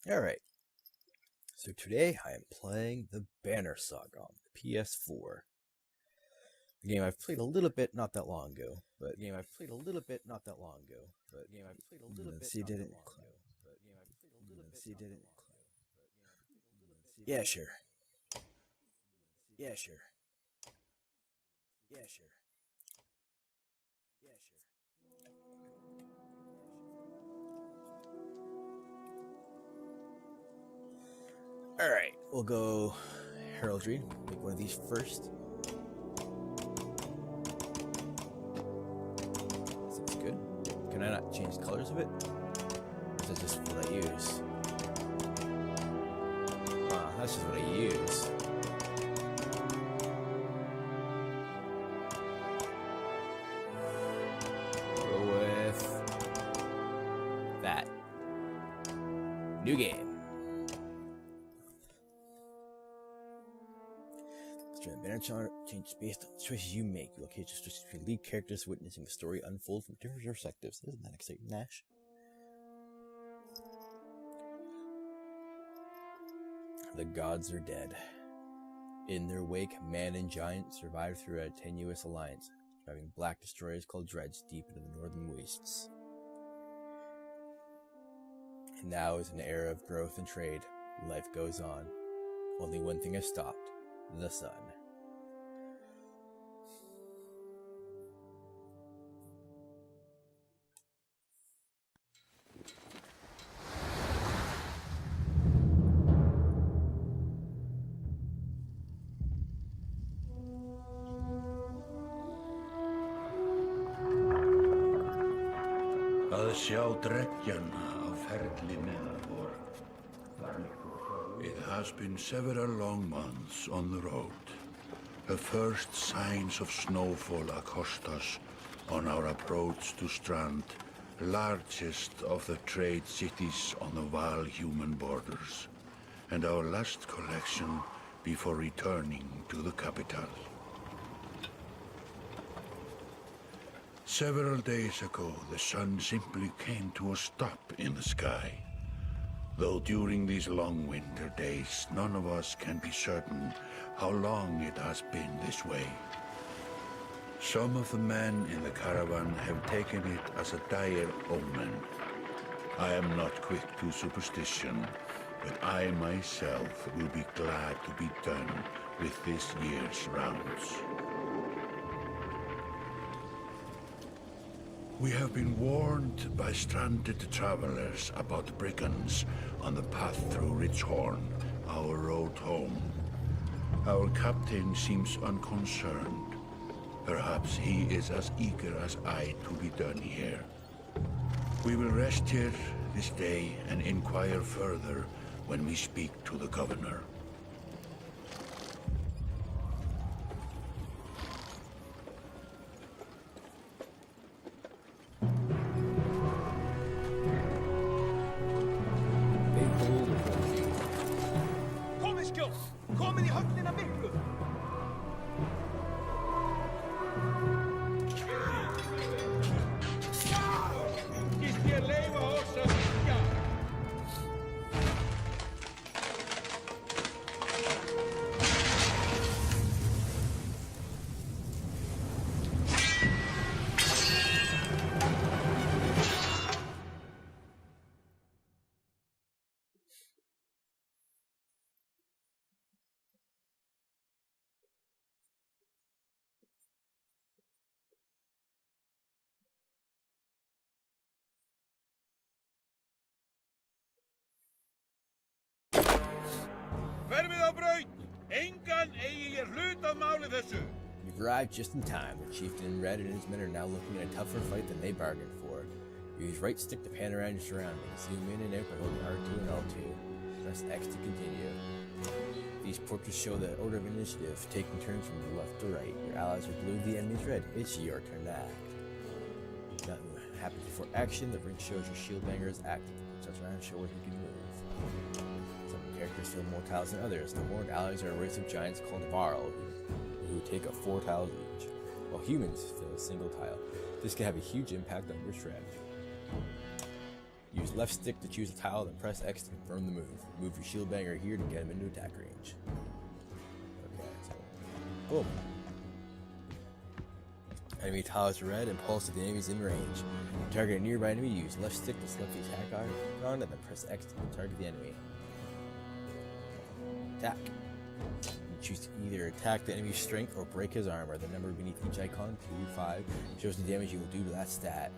Alright, so today I am playing the Banner Saga on the PS4. A game I've played a little bit not that long ago, but see, did it? See, did it? Yeah, sure. Yeah, sure. Yeah, sure. Yeah, sure. Alright, we'll go heraldry. Make one of these first. Seems good. Can I not change the colors of it? Or is that just what I use? That's just what I use. Go with that. New game. Banner chart changes based on the choices you make. You locate just between lead characters witnessing the story unfold from different perspectives. Isn't that exciting, Nash? The gods are dead. In their wake, man and giant survive through a tenuous alliance, driving black destroyers called dreads deep into the northern wastes. And now is an era of growth and trade. Life goes on. Only one thing has stopped: the sun. Að sjá dreggjana á ferli neðanvor. It has been several long months on the road. The first signs of snowfall accost us on our approach to Strand, largest of the trade cities on the vile human borders, and our last collection before returning to the capital. Several days ago, the sun simply came to a stop in the sky. Though during these long winter days, none of us can be certain how long it has been this way. Some of the men in the caravan have taken it as a dire omen. I am not quick to superstition, but I myself will be glad to be done with this year's rounds. We have been warned by stranded travelers about brigands on the path through Ridgehorn, our road home. Our captain seems unconcerned. Perhaps he is as eager as I to be done here. We will rest here this day and inquire further when we speak to the governor. Komið í höfnina miklu! Skýst ég leyfa oss að syngja! Hverfið á braut! Engan eigi ég hlut að máli þessu! You've arrived just in time. The chieftain Red and his men are now looking at a tougher fight than they bargained for. Use right stick to pan around your surroundings. Zoom in and out by holding R2 and L2. Press X to continue. These portraits show the order of initiative, taking turns from the left to right. Your allies are blue, the enemy's red. It's your turn to act. Nothing happens before action. The ring shows your shield banger is active. Touch around and show where he can move. Some characters feel more tiles than others. The horned allies are a race of giants called awhile, who take up 4 tiles each, while humans fill a single tile. This can have a huge impact on your strategy. Use left stick to choose a tile, then press X to confirm the move. Move your shield banger here to get him into attack range. Okay, so boom. Enemy tile is red and pulse if the enemy is in range. Target a nearby enemy, use left stick to select the attack icon, and then press X to target the enemy. Attack. You choose to either attack the enemy's strength or break his armor. The number beneath each icon, 2, 5, shows the damage you will do to that stat.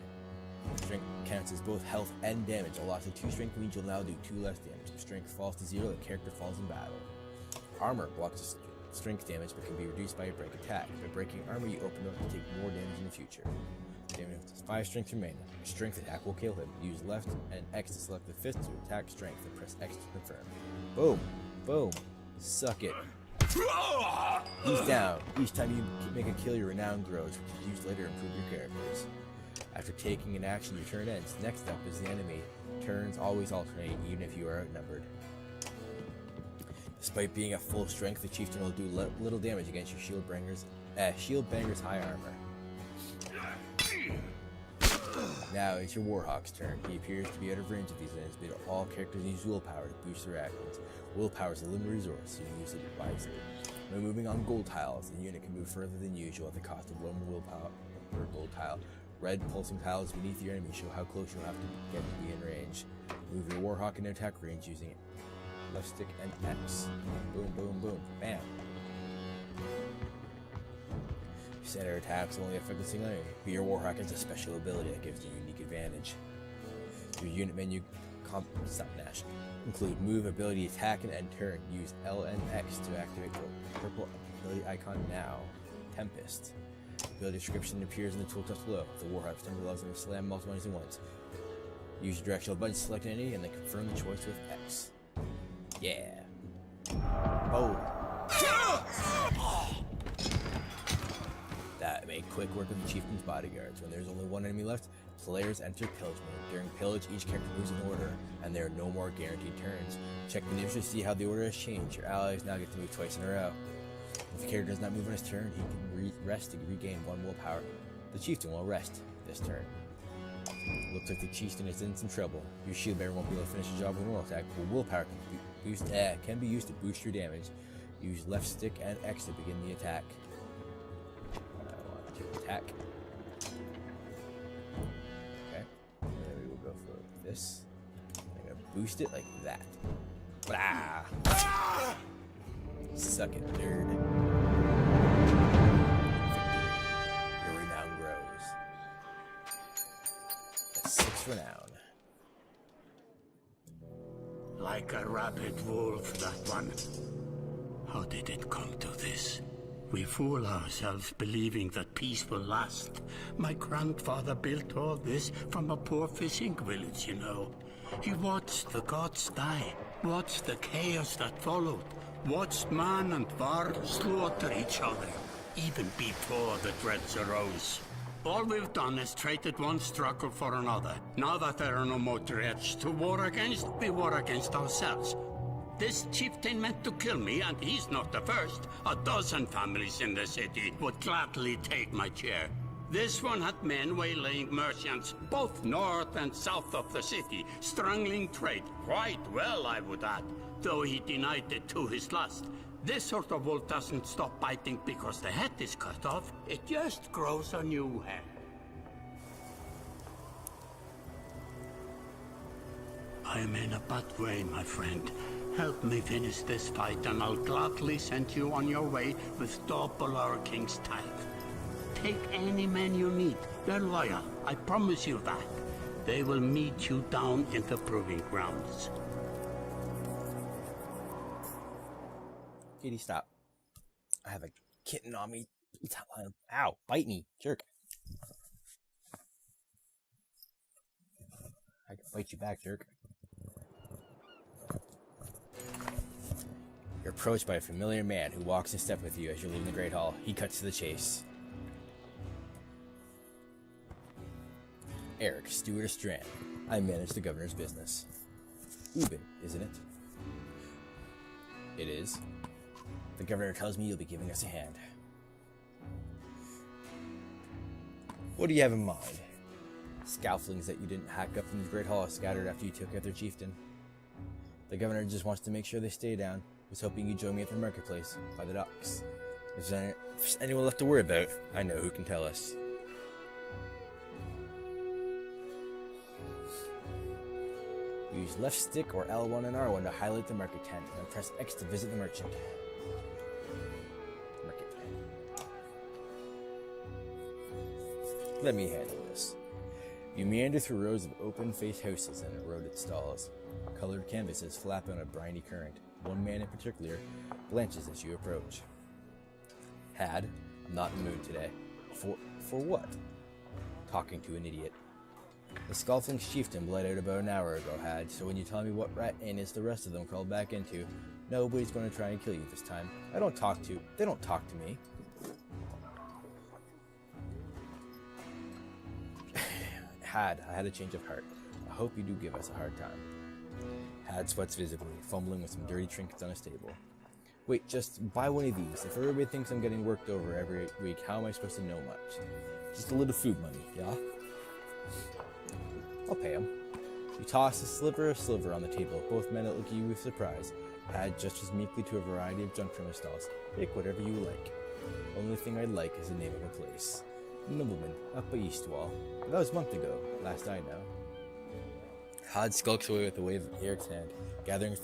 Strength counts as both health and damage. A loss of 2 strength means you'll now do 2 less damage. If strength falls to 0, the character falls in battle. Armor blocks strength damage but can be reduced by a break attack. By breaking armor, you open up to take more damage in the future. Damage has 5 strength remaining. A strength attack will kill him. Use left and X to select the 5th to attack strength and press X to confirm. Boom! Boom! Suck it. He's down. Each time you make a kill, your renown grows, which is used later to improve your characters. After taking an action, your turn ends. Next up is the enemy. Turns always alternate, even if you are outnumbered. Despite being at full strength, the chieftain will do little damage against your shield banger's high armor. Now it's your warhawk's turn. He appears to be out of range of these enemies, but all characters use willpower to boost their actions. Willpower is a limited resource, so you use it wisely. When moving on gold tiles, the unit can move further than usual at the cost of 1 willpower per gold tile. Red pulsing tiles beneath your enemy show how close you'll have to get to be in range. Move your warhawk into attack range using it. Left stick and X. Boom, boom, boom. Bam. Center attacks only affect a single enemy, but your warhawk has a special ability that gives you a unique advantage. Your unit menu include move, ability, attack, and end turn. Use L and X to activate the purple ability icon now. Tempest. Ability description appears in the tooltip below. The warhawk temper allows them to slam multiple enemies at once. Use your directional button to select an enemy and then confirm the choice with X. Yeah. Oh. That made quick work of the chieftain's bodyguards. When there's only 1 enemy left, players enter pillage mode. During pillage, each character moves in order, and there are no more guaranteed turns. Check the news to see how the order has changed. Your allies now get to move twice in a row. If the character does not move on his turn, he can rest to regain 1 willpower. The chieftain will rest this turn. Looks like the chieftain is in some trouble. Your shield bearer won't be able to finish the job with a normal attack, but willpower can be used to boost your damage. Use left stick and X to begin the attack. I want to attack. Okay, and then we will go for this. I'm gonna boost it like that. Blah! Suck it, nerd. Your renown grows. That's 6 renown. Like a rabid wolf, that one. How did it come to this? We fool ourselves believing that peace will last. My grandfather built all this from a poor fishing village, you know. He watched the gods die, watched the chaos that followed, watched man and var slaughter each other, even before the dreads arose. All we've done is traded one struggle for another. Now that there are no more dreads to war against, we war against ourselves. This chieftain meant to kill me, and he's not the first. 12 families in the city would gladly take my chair. This one had men waylaying merchants, both north and south of the city, strangling trade, quite well, I would add, though he denied it to his last. This sort of wolf doesn't stop biting because the head is cut off. It just grows a new head. I'm in a bad way, my friend. Help me finish this fight, and I'll gladly send you on your way with double our king's tithe. Take any men you need. They're loyal, I promise you that. They will meet you down in the proving grounds. Kitty, stop. I have a kitten on me. Ow, bite me, jerk. I can bite you back, jerk. You're approached by a familiar man who walks in step with you as you're leaving the Great Hall. He cuts to the chase. Eric, steward of Strand. I manage the governor's business. Ubin, isn't it? It is. The governor tells me you'll be giving us a hand. What do you have in mind? Scalflings that you didn't hack up from the Great Hall scattered after you took out their chieftain. The governor just wants to make sure they stay down. Was hoping you'd join me at the marketplace by the docks. If there's anyone left to worry about, I know who can tell us. Use left stick or L1 and R1 to highlight the market tent, and press X to visit the merchant. Market tent. Let me handle this. You meander through rows of open-faced houses and eroded stalls. Colored canvases flap on a briny current. One man in particular blanches as you approach. Had, I'm not in the mood today. For what? Talking to an idiot. The Scalfling's chieftain bled out about an hour ago, Had, so when you tell me what rat inn is the rest of them crawled back into, nobody's going to try and kill you this time. They don't talk to me. Had, I had a change of heart. I hope you do give us a hard time. Had sweats visibly, fumbling with some dirty trinkets on his table. Wait, just buy one of these. If everybody thinks I'm getting worked over every week, how am I supposed to know much? Just a little food money, yeah? I'll pay him. You toss a sliver of silver on the table. Both men look at you with surprise. Had just as meekly to a variety of junk from his stalls. Pick whatever you like. Only thing I'd like is the name of a place. Nobleman, up by Eastwall. That was a month ago, last I know. Had skulks away with a wave of Eric's hand, gathering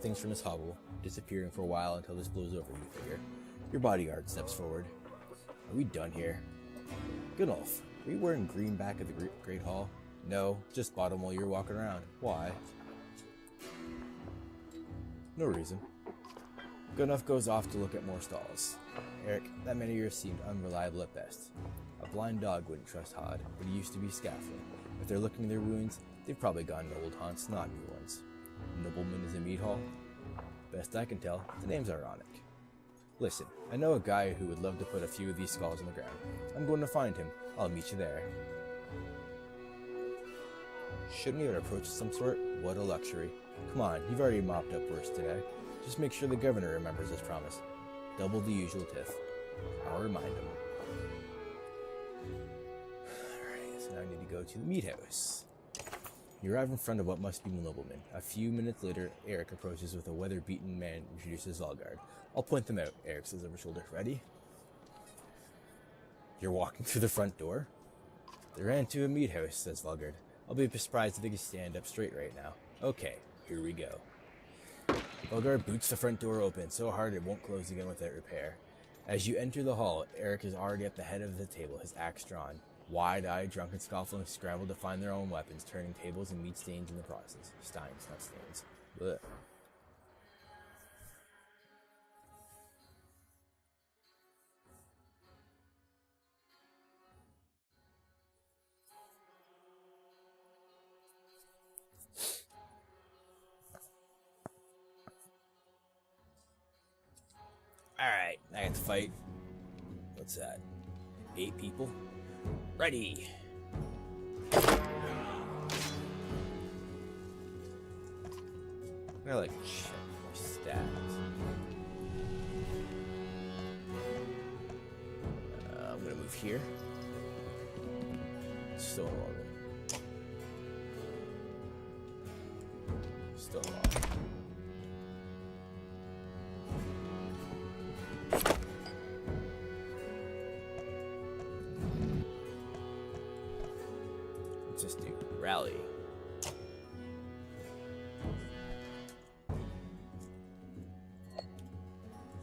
things from his hovel, disappearing for a while until this blows over, you figure. Your bodyguard steps forward. Are we done here? Gunolf, are you wearing green back at the Great Hall? No, just bought 'em while you're walking around. Why? No reason. Gunolf goes off to look at more stalls. Eric, that man of yours seemed unreliable at best. A blind dog wouldn't trust Hod, but he used to be scaffolding. If they're looking at their wounds, they've probably gone to old haunts, not new ones. Nobleman is a meat hall? Best I can tell, the name's ironic. Listen, I know a guy who would love to put a few of these skulls on the ground. I'm going to find him. I'll meet you there. Shouldn't we have an approach of some sort? What a luxury. Come on, you've already mopped up worse today. Just make sure the governor remembers his promise. Double the usual tiff. I'll remind him. Alright, so now I need to go to the meat house. You arrive in front of what must be the nobleman. A few minutes later, Eric approaches with a weather-beaten man and introduces Valgard. I'll point them out, Eric says over his shoulder. Ready? You're walking through the front door? They ran to a meat house, says Valgard. I'll be surprised if they can stand up straight right now. Okay, here we go. Valgard boots the front door open so hard it won't close again without repair. As you enter the hall, Eric is already at the head of the table, his axe drawn. Wide-eyed, drunken Scalflings scramble to find their own weapons, turning tables and meat stains in the process. Steins, not stains. Blech. Alright, I have to fight. What's that? 8 people? Ready! I like check my stats. I'm gonna move here. Stonewall. Stonewall. Just do rally.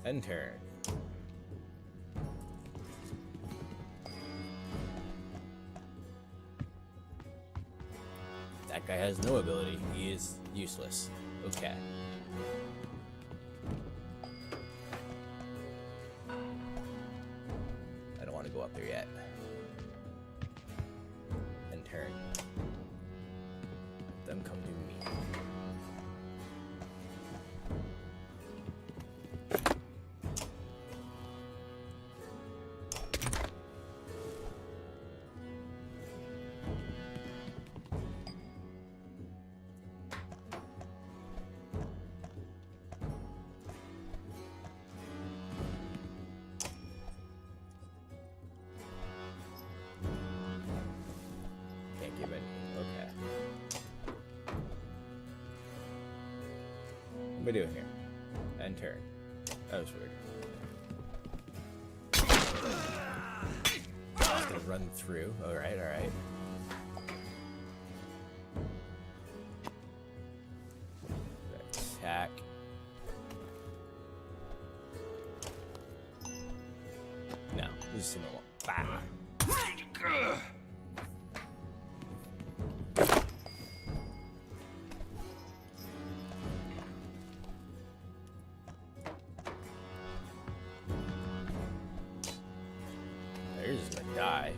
End turn. That guy has no ability. He is useless. Okay. I don't want to go up there yet. And turn. Them come to me. give any. Okay. What am I doing here? End turn. That was weird. Just gonna run through. Alright, alright. Attack. No, this is normal. Bah. You're just gonna die.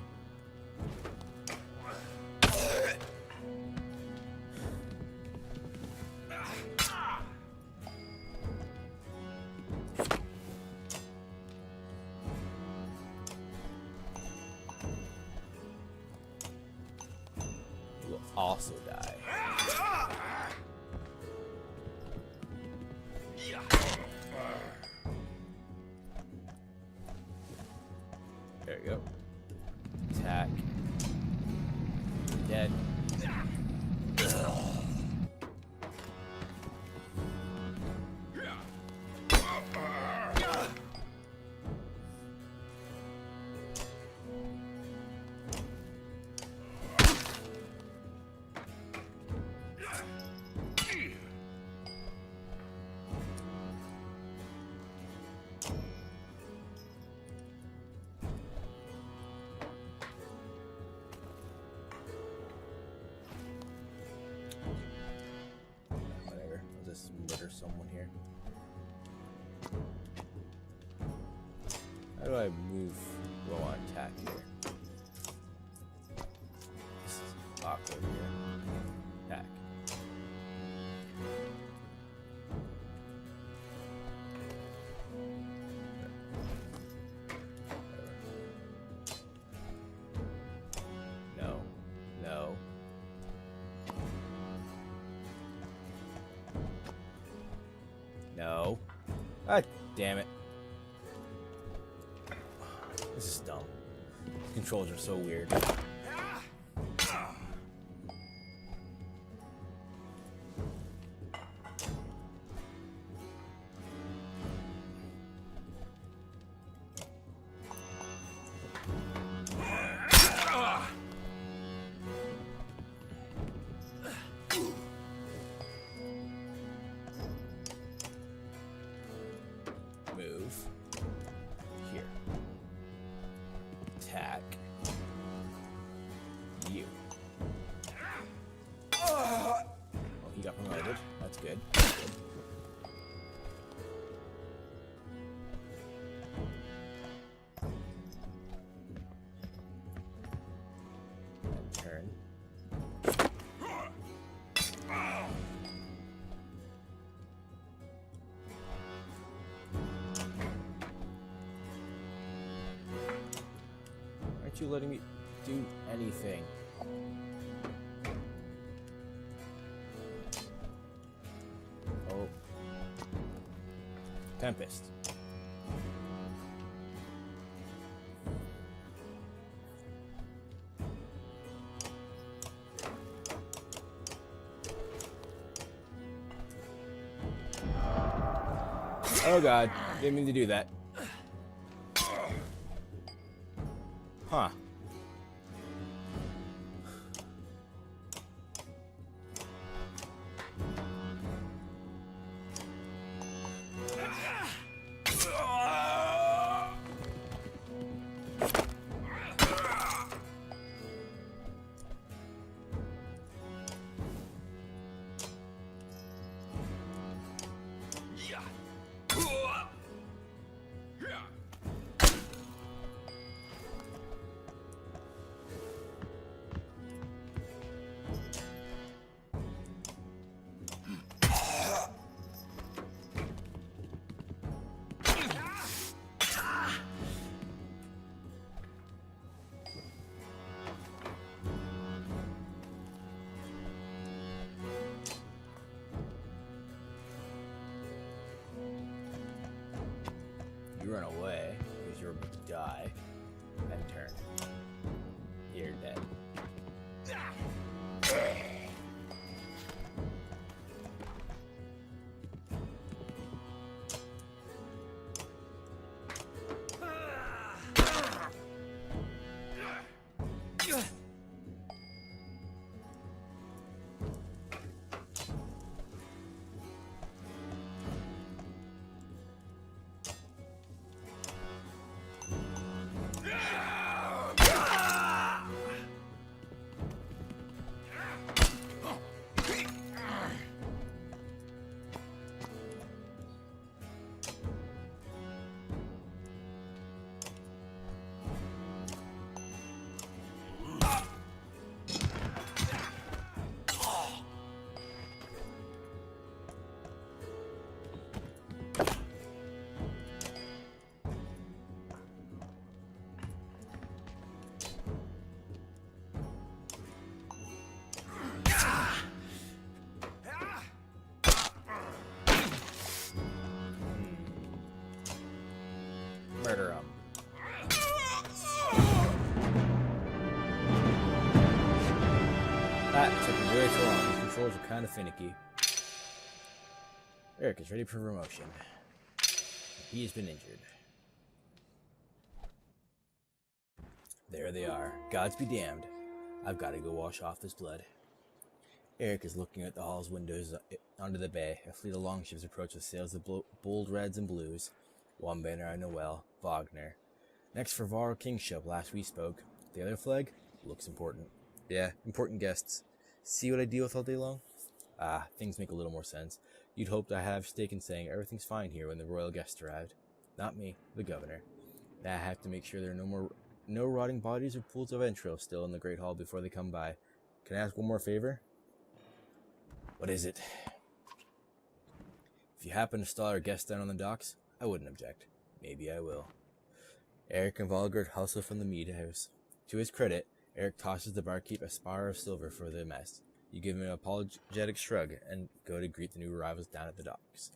You will also die. There you go. Attack. Dead. Whatever. I'll just murder someone here. How do I move low on attack here? This is awkward here. Attack. No. No. No. God damn it. This is dumb. The controls are so weird. Move. Here. Attack. You. Oh, he got promoted. That's good. That's good. And turn. Aren't you letting me do anything? Oh. Tempest. Oh god, didn't mean to do that. Huh. You run away because you're about to die. And turn. You're dead. That took way too long. The controls are kind of finicky. Eric is ready for promotion. He has been injured. There they are. Gods be damned. I've got to go wash off this blood. Eric is looking at the hall's windows onto the bay. A fleet of longships approach with sails of bold reds and blues. One banner I know well, Wagner. Next for Varl Kingship, last we spoke. The other flag looks important. Yeah, important guests. See what I deal with all day long? Ah, things make a little more sense. You'd hoped I have stake in saying everything's fine here when the royal guests arrived. Not me, the governor. I have to make sure there are no rotting bodies or pools of entrails still in the Great Hall before they come by. Can I ask one more favor? What is it? If you happen to stall our guests down on the docks, I wouldn't object. Maybe I will. Eric and Volgard hustle from the mead house. To his credit, Eric tosses the barkeep a spar of silver for the mess. You give him an apologetic shrug and go to greet the new arrivals down at the docks.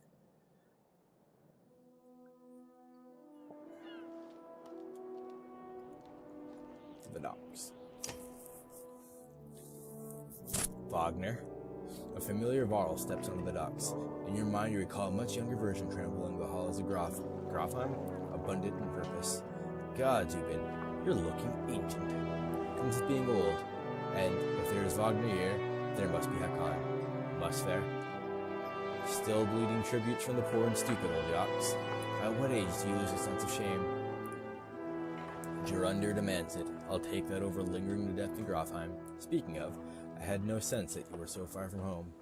Wagner. A familiar Varl steps onto the docks. In your mind, you recall a much younger version trampling the halls of Grafheim, abundant in purpose. God, Zubin, you're looking ancient. Comes with being old. And if there is Wagner here, there must be Hakon. Must there? Still bleeding tributes from the poor and stupid, old yaks. At what age do you lose a sense of shame? Gerunder demands it. I'll take that over lingering to death in Grafheim. Speaking of, I had no sense that you were so far from home.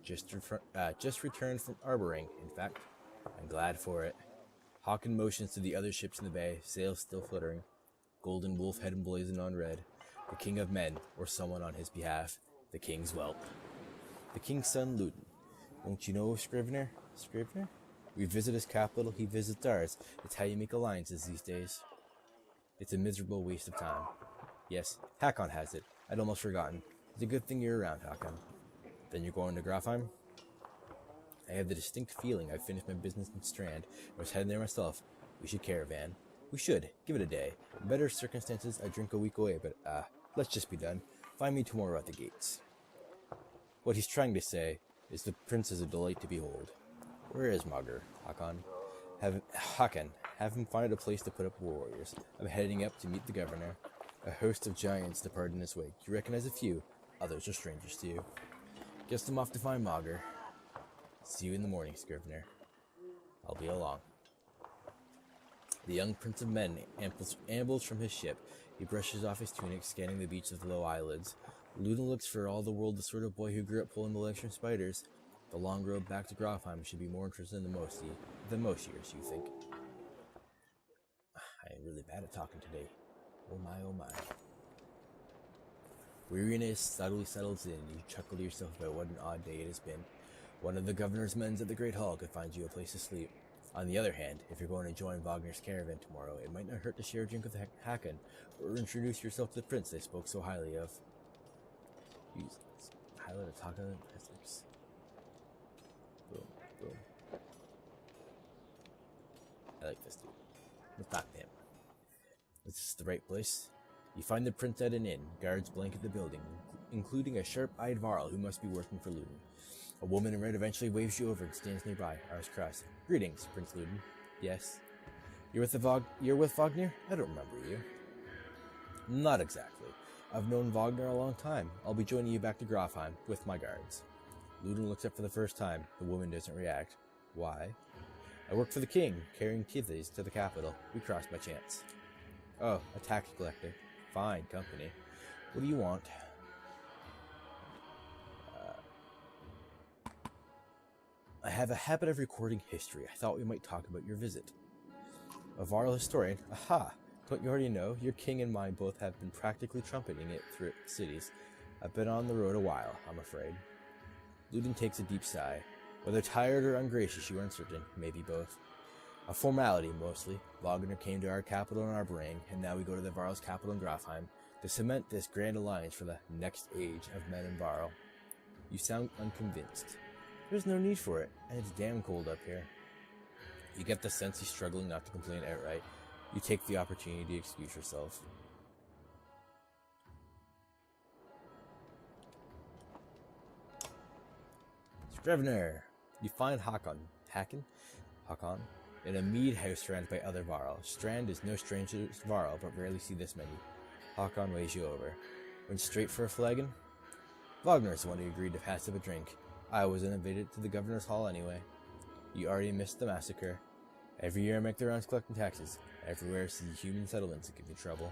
Just returned from arboring, in fact. I'm glad for it. Hakon motions to the other ships in the bay, sails still fluttering. Golden wolf head emblazoned on red. The king of men, or someone on his behalf. The king's whelp. The king's son, Ludin. Don't you know Scrivener? Scrivener? We visit his capital, he visits ours. It's how you make alliances these days. It's a miserable waste of time. Yes, Hakon has it. I'd almost forgotten. It's a good thing you're around, Hakon. Then you're going to Grafheim? I have the distinct feeling I've finished my business in Strand. I was heading there myself. We should caravan. We should. Give it a day. In better circumstances, I'd drink a week away, but, let's just be done. Find me tomorrow at the gates. What he's trying to say is the prince is a delight to behold. Where is Mager, Hakon? Have him find a place to put up warriors. I'm heading up to meet the governor. A host of giants depart in his wake. You recognize a few. Others are strangers to you. Guess I'm off to find Mager. See you in the morning, Scrivener. I'll be along. The young prince of men ambles from his ship. He brushes off his tunic, scanning the beach with low eyelids. Ludin looks for all the world the sort of boy who grew up pulling the legs from spiders. The long road back to Grafheim should be more interesting than most years, you think. I am really bad at talking today. Oh my, oh my. Weariness subtly settles in. You chuckle to yourself about what an odd day it has been. One of the governor's men at the Great Hall could find you a place to sleep. On the other hand, if you're going to join Wagner's caravan tomorrow, it might not hurt to share a drink with Hakon, or introduce yourself to the prince they spoke so highly of. Use highlight of Taka and Essex. Boom, boom. I like this dude. Let's talk to him. Is this the right place? You find the prince at an inn. Guards blanket the building, including a sharp-eyed Varl who must be working for Ludin. A woman in red eventually waves you over and stands nearby, arms crossed. Greetings, Prince Ludin. Yes. You're with Wagner? I don't remember you. Not exactly. I've known Wagner a long time. I'll be joining you back to Grafheim with my guards. Ludin looks up for the first time. The woman doesn't react. Why? I work for the king, carrying kithes to the capital. We crossed by chance. Oh, a tax collector. Fine company. What do you want? I have a habit of recording history. I thought we might talk about your visit. A Varl historian? Aha! Don't you already know? Your king and mine both have been practically trumpeting it through cities. I've been on the road a while, I'm afraid. Ludin takes a deep sigh. Whether tired or ungracious, you are uncertain. Maybe both. A formality, mostly. Wagner came to our capital in Arboring, and now we go to the Varl's capital in Grafheim to cement this grand alliance for the next age of men in Varl. You sound unconvinced. There's no need for it, and it's damn cold up here. You get the sense he's struggling not to complain outright. You take the opportunity to excuse yourself. Drevner! You find Hakon in a mead house surrounded by other Varl. Strand is no stranger to Varl, but rarely see this many. Hakon weighs you over. Went straight for a flagon? Wagner's the one who agreed to pass up a drink. I wasn't invited to the governor's hall anyway. You already missed the massacre. Every year I make the rounds collecting taxes. Everywhere see human settlements that give me trouble.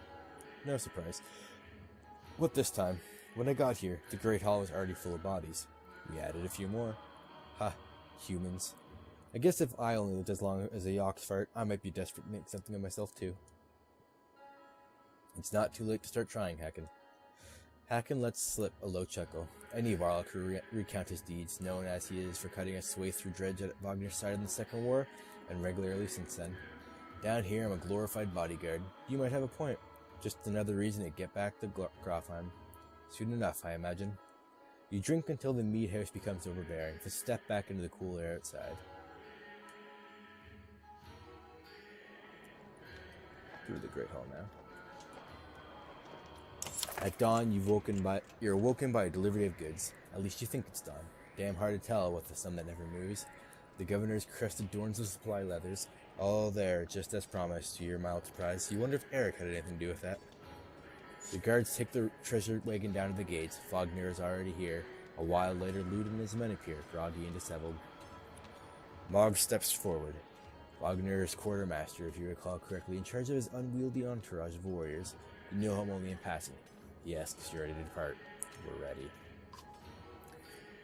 No surprise. What this time? When I got here, the Great Hall was already full of bodies. We added a few more. Ha, humans. I guess if I only lived as long as a Yox fart, I might be desperate to make something of myself too. It's not too late to start trying, Hakon. Hakon lets slip a low chuckle. Any Varl could recount his deeds, known as he is for cutting a swathe through dredge at Wagner's side in the Second War, and regularly since then. Down here, I'm a glorified bodyguard. You might have a point. Just another reason to get back to Grofheim. Soon enough, I imagine. You drink until the mead house becomes overbearing, to step back into the cool air outside. Through the Great Hall now. At dawn, you're awoken by a delivery of goods. At least you think it's dawn. Damn hard to tell with the sun that never moves. The governor's crested dorns of supply leathers, all there, just as promised, to your mild surprise. You wonder if Eric had anything to do with that. The guards take the treasure wagon down to the gates. Wagner is already here. A while later, Luden and his men appear, groggy and disheveled. Mog steps forward. Wagner is quartermaster, if you recall correctly, in charge of his unwieldy entourage of warriors. You know him only in passing. He asks you ready to depart. We're ready.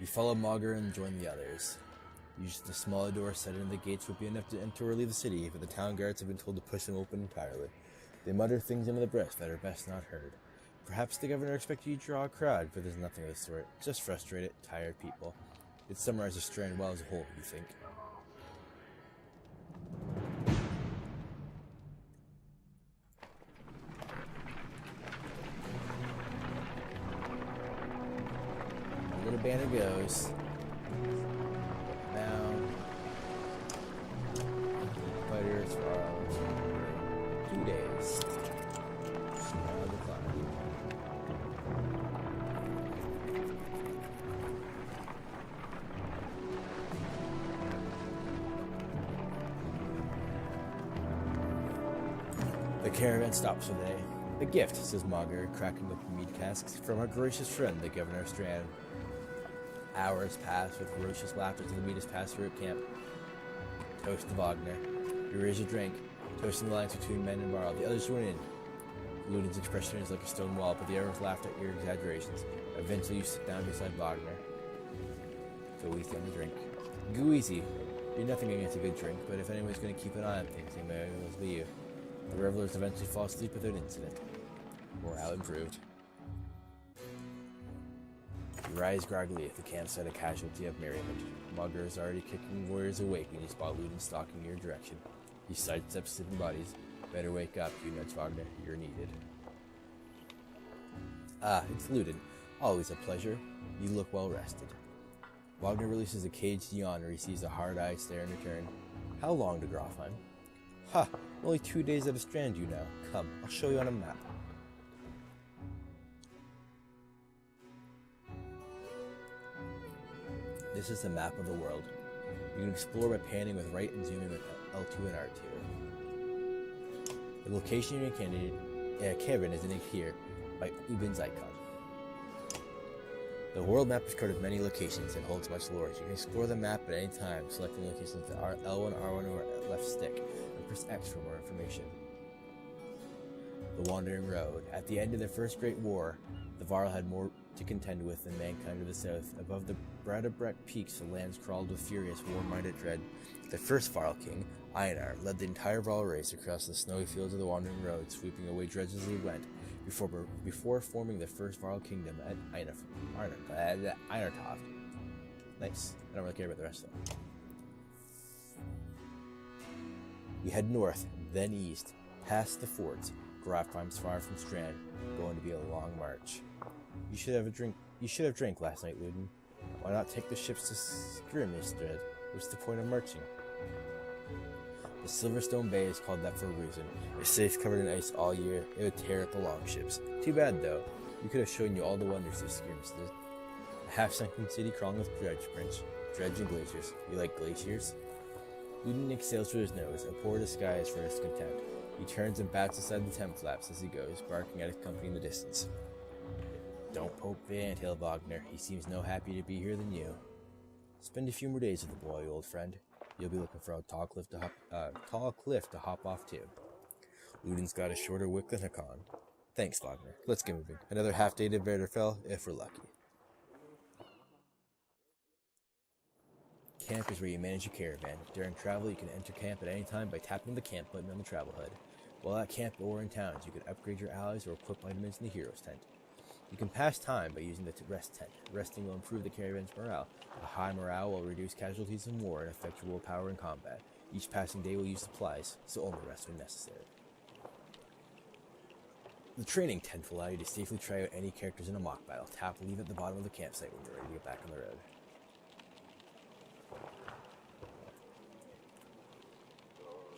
You follow Mogger and join the others. Usually the smaller door set into the gates would be enough to enter or leave the city, but the town guards have been told to push them open entirely. They mutter things into the breast that are best not heard. Perhaps the governor expected you to draw a crowd, but there's nothing of the sort. Just frustrated, tired people. It summarizes Strand well as a whole, you think. A little banner goes. Now, fighters for 2 days. Now the clock. The caravan stops for the day. A gift, says Mogger, cracking open mead casks, from our gracious friend, the Governor of Strand. Hours pass with ferocious laughter till the meat is passed through at camp. Toast to Wagner. You raise your drink, toasting the lines between men and Varl. The others join in. Luden's expression is like a stone wall, but the others laughed at your exaggerations. Eventually you sit down beside Wagner. Go easy on the drink. Go easy. You're nothing against a good drink, but if anyone's going to keep an eye on things, they may as well be you. The revelers eventually fall asleep without incident. Morale improved. You rise groggily at the campsite, a casualty of merriment. Mugger is already kicking warriors awake when you spot Luden stalking your direction. He sidesteps sleeping bodies. Better wake up, you nudge Wagner. You're needed. Ah, it's Luden. Always a pleasure. You look well rested. Wagner releases a caged yawn and receives a hard-eyed stare in return. How long to Grofheim? Ha! Only 2 days out of Strand, you know. Come, I'll show you on a map. This is the map of the world. You can explore by panning with right and zooming with L2 and R2. The location of your cabin is indicated here by Ubin's icon. The world map is covered with many locations and holds much lore. You can explore the map at any time, selecting locations with the L1, R1, or left stick, and press X for more information. The Wandering Road. At the end of the First Great War, the Varl had more to contend with than mankind to the south. Above the Bradabrek peaks, the lands crawled with furious, war-minded dread. The first Varl king, Einar, led the entire Varl race across the snowy fields of the Wandering Road, sweeping away dredges as he went, before forming the first Varl kingdom at Einartoft. Nice. I don't really care about the rest of them. We head north, then east, past the forts. Grofheim's far from Strand, going to be a long march. You should have drank last night, Luden. Why not take the ships to Skirm instead? What's the point of marching? The Silverstone Bay is called that for a reason. It's safe covered in ice all year. It would tear up the longships. Too bad, though. We could have shown you all the wonders of Skirmstead. The half-sunken city crawling with dredge and glaciers. You like glaciers? Ludin exhales through his nose, a poor disguise for his contempt. He turns and bats aside the tent flaps as he goes, barking at his company in the distance. Don't poke the anthill, Wagner. He seems no happier to be here than you. Spend a few more days with the boy, old friend. You'll be looking for a tall cliff to hop off to. Ludin's got a shorter wick than Hakan. Thanks, Wagner. Let's get moving. Another half day to Werderfell, if we're lucky. Camp is where you manage your caravan. During travel, you can enter camp at any time by tapping the camp button on the travel HUD. While at camp or in towns, you can upgrade your allies or equip items in the hero's tent. You can pass time by using the rest tent. Resting will improve the caravan's morale. A high morale will reduce casualties in war and affect your willpower in combat. Each passing day will use supplies, so only rest when necessary. The training tent will allow you to safely try out any characters in a mock battle. Tap leave at the bottom of the campsite when you're ready to get back on the road.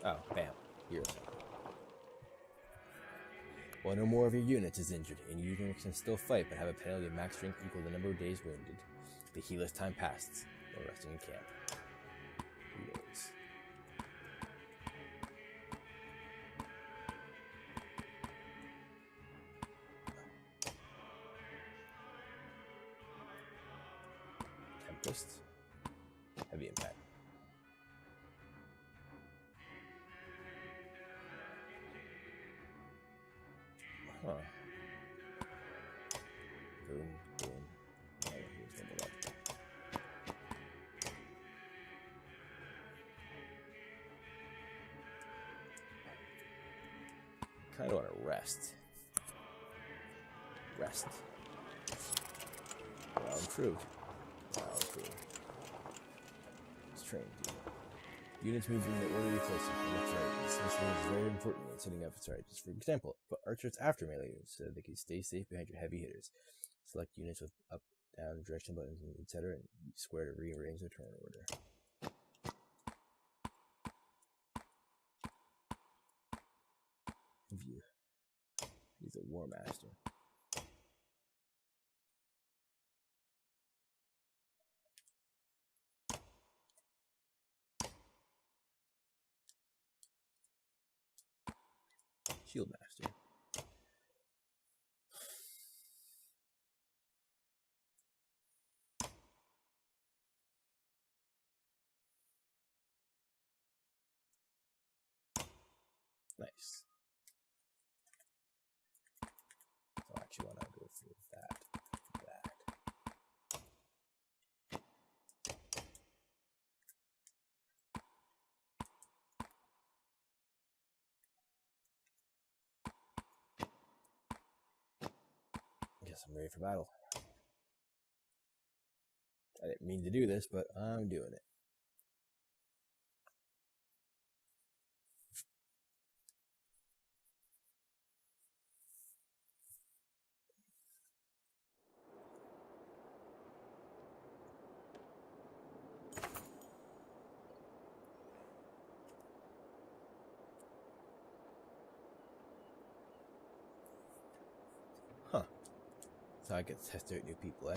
Oh, bam. Heroes. One or more of your units is injured, and your units can still fight but have a penalty of max strength equal to the number of days wounded. The healer's time passes while resting in camp. Heroes. Tempest. Heavy impact. Huh. Boom, boom. Oh, here's number one. Kind of want to rest. Rest. Well improved. Well improved. Let's train, dude. Units moving in the order you place them from left to right. This is very important when setting up strategies. For example, put archers after melee units so that they can stay safe behind your heavy hitters. Select units with up, down, direction buttons, etc. and square to rearrange the turn order. View. He's a war master. Shield master. Nice. So I actually want to go through that. I guess I'm ready for battle. I didn't mean to do this, but I'm doing it. Huh. So I get to test out new people, eh?